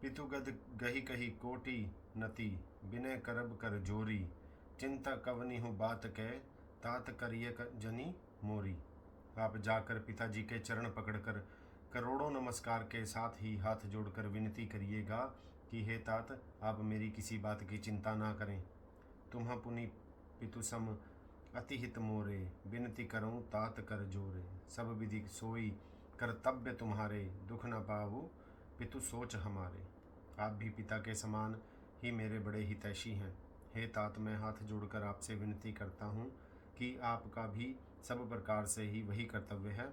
पितुगद गही कही कोटि नति, बिनय करब कर जोरी, चिंता कवनी हूँ बात कह, तात करिए जनी मोरी। आप जाकर पिताजी के चरण पकड़कर करोड़ों नमस्कार के साथ ही हाथ जोड़कर विनती करिएगा कि हे तात, आप मेरी किसी बात की चिंता ना करें। तुम्हा पुनि पितु सम अति हित मोरे, विनती करूं तात कर जोरे। सब विधि सोई कर्तव्य तुम्हारे, दुख न पावो पितु सोच हमारे। आप भी पिता के समान ही मेरे बड़े हितैषी हैं। हे तात, मैं हाथ जोड़कर आपसे विनती करता हूँ कि आपका भी सब प्रकार से ही वही कर्तव्य है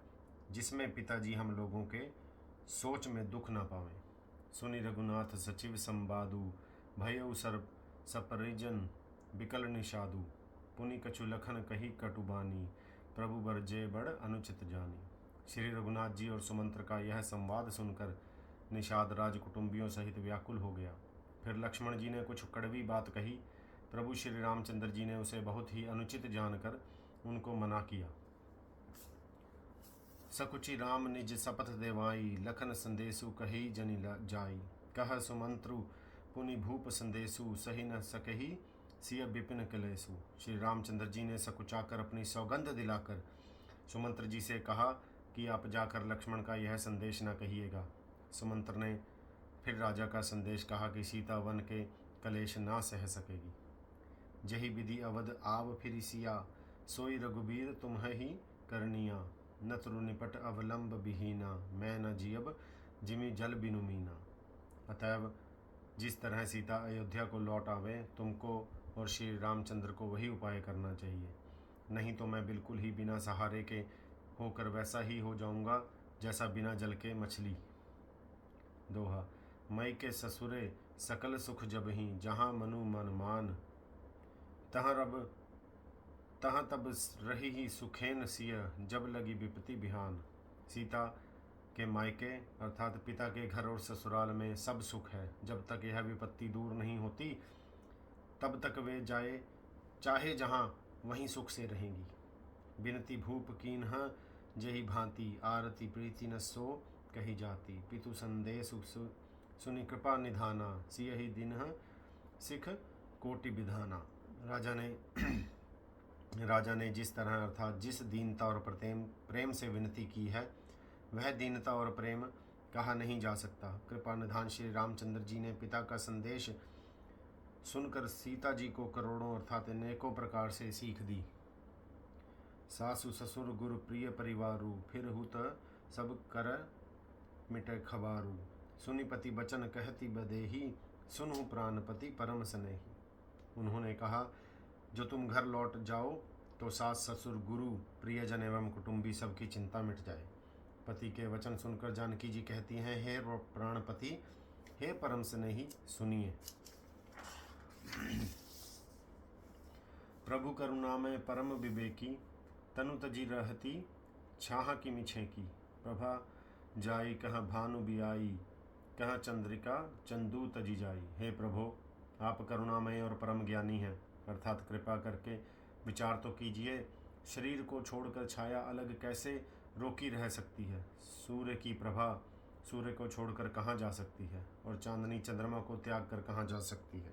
जिसमें पिताजी हम लोगों के सोच में दुख न पावें। सुनि रघुनाथ सचिव संवादु, भयउ सर सपरिजन बिकल निषादु। पुनि कछु लखन कही कटुबानी, प्रभु बरजे बड़ अनुचित जानी। श्री रघुनाथ जी और सुमंत्र का यह संवाद सुनकर निषाद राज कुटुंबियों सहित व्याकुल हो गया। फिर लक्ष्मण जी ने कुछ कड़वी बात कही। प्रभु श्री रामचंद्र जी ने उसे बहुत ही अनुचित जानकर उनको मना किया। सकुचि राम निज शपथ देवाई, लखन संदेशु कही जनि जाई। कह सुमंत्रु पुनि भूप संदेशु, सही न सकही सिय विपिन कलेसु। श्री रामचंद्र जी ने सकुचाकर अपनी सौगंध दिलाकर सुमंत्र जी से कहा कि आप जाकर लक्ष्मण का यह संदेश न कहिएगा। सुमंत्र ने फिर राजा का संदेश कहा कि सीता वन के कलेश ना सह सकेगी। जही विधि अवध आव फिर सिया, सोई रघुबीर तुम्हें ही करनिया। नतरु निपट अवलंब विहीना, मैं न जियब जिमि जल बिनु मीना। अतएव जिस तरह सीता अयोध्या को लौट आवे, तुमको और श्री रामचंद्र को वही उपाय करना चाहिए, नहीं तो मैं बिल्कुल ही बिना सहारे के होकर वैसा ही हो जाऊंगा जैसा बिना जल के मछली। दोहा। मई के ससुरे सकल सुख जबहि, जहाँ मनु मन मान। तहाँ तब रही ही सुखेन सिय, जब लगी विपत्ति बिहान। सीता के मायके अर्थात पिता के घर और ससुराल में सब सुख है। जब तक यह विपत्ति दूर नहीं होती तब तक वे चाहे जहाँ वहीं सुख से रहेंगी। बिनती भूप कीन्ह जही भांति, आरती प्रीति न सो कही जाती। पितु संदेश सुनि कृपा निधाना, सियहि दिन सिख कोटि विधाना। राजा ने जिस तरह अर्थात जिस दीनता और प्रेम से विनती की है, वह दीनता और प्रेम कहा नहीं जा सकता। कृपा निधान श्री रामचंद्र जी ने पिता का संदेश सुनकर सीता जी को करोड़ों अर्थात अनेकों प्रकार से सीख दी। सासु ससुर गुरु प्रिय परिवारु, फिर हुत सब कर मिटे खबारू। सुनिपति बचन कहती बदेही, सुनहु प्राणपति परम स्नेही। उन्होंने कहा, जो तुम घर लौट जाओ तो सास ससुर गुरु प्रियजन एवं कुटुंबी सबकी चिंता मिट जाए। पति के वचन सुनकर जानकी जी कहती हैं, हे प्राणपति, हे परम स्नेही, सुनिए। प्रभु करुणा में परम विवेकी, तनु तजी रहती छाह की मिछे की। प्रभा जाई कहाँ भानु बियाई, कहाँ चंद्रिका चंदू तजी जाई। हे प्रभु, आप करुणामय और परम ज्ञानी हैं, अर्थात कृपा करके विचार तो कीजिए। शरीर को छोड़कर छाया अलग कैसे रोकी रह सकती है? सूर्य की प्रभा सूर्य को छोड़कर कहाँ जा सकती है, और चांदनी चंद्रमा को त्याग कर कहाँ जा सकती है?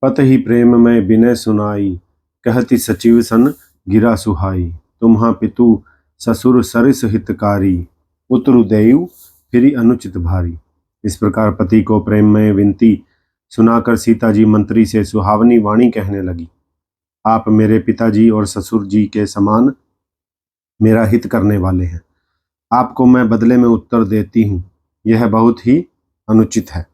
पत ही प्रेम में विनय सुनाई, कहती सचिव सन गिरा सुहाई। तुम्हा पितु ससुर सरिस हितकारी, उतरु देयु फिरी अनुचित भारी। इस प्रकार पति को प्रेम में विनती सुनाकर सीता जी मंत्री से सुहावनी वाणी कहने लगी। आप मेरे पिताजी और ससुर जी के समान मेरा हित करने वाले हैं। आपको मैं बदले में उत्तर देती हूँ, यह बहुत ही अनुचित है।